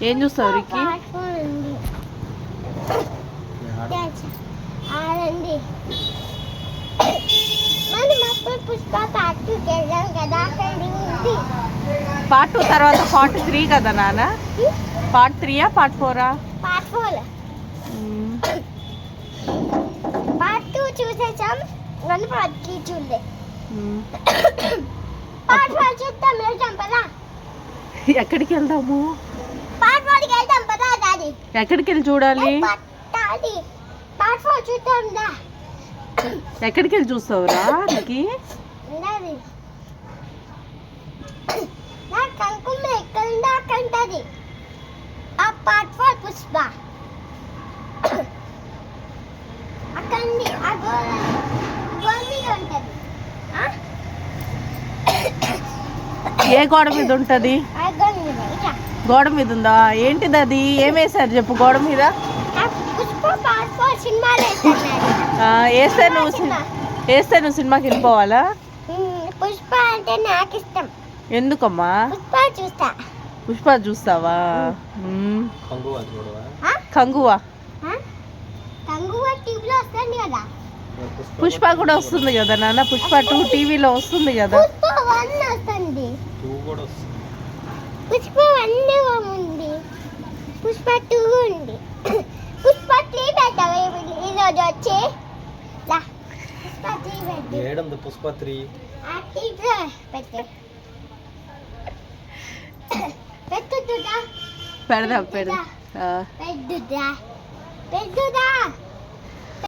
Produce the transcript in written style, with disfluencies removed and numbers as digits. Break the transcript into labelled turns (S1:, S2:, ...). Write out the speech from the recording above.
S1: ఏం చూస్తావు రికి? పార్ట్ 2 తర్వాత పార్ట్ 3 కదా నాన్న? Part 3 part 4?
S2: పార్ట్ 4. పార్ట్ 2 చూసేసాం, కానీ పార్ట్ 3 చూడలే. పార్ట్ 4 చూద్దాం, వెళ్దాం పదా.
S1: ఎక్కడికి వెళ్దాము?
S2: పార్ట్ 4కి వెళ్దాం పదా డాడీ.
S1: ఎక్కడికి వెళ్ళి చూడాలి?
S2: డాడీ పార్ట్ 4 చూద్దాం దా.
S1: ఎక్కడికి వెళ్ళి చూస్తావురా రికి?
S2: డాడీ నా కంకుమ ఎక్కడ దాకంటది ఆ పార్ట్ 4 పుష్ప అక్కడి ఆ గోడ మీద ఉంటది.
S1: ఏ గోడ మీద ఉంటది?
S2: ఆ గోడ మీద ఇట్లా
S1: గోడ మీద ఉందా? ఏంటిది అది? ఏం వేసారు చెప్పు గోడ మీద?
S2: పుష్ప పార్ట్ 4 సినిమాలో
S1: వేస్తే నువ్వు సినిమాకి వెళ్ళిపోవాలా?
S2: పుష్ప అంటే నాకు ఇష్టం.
S1: ఎందుకమ్మా? పుష్ప చూస్తావా? కంగువా
S2: టీవీలో వస్తుంది కదా.
S1: పుష్ప కూడా వస్తుంది కదా నాన్న. పుష్ప 2 టీవీలో వస్తుంది కదా.
S2: పుష్ప 1 వస్తుంది. పుష్ప 1 ఉంది, పుష్ప 2 ఉంది, పుష్ప 3 పెట్టావు ఈరోజు వచ్చి. పుష్ప 3
S3: పుష్ప 3
S2: పెట్టుదా
S1: పెడదాం
S2: పెట్టుదా.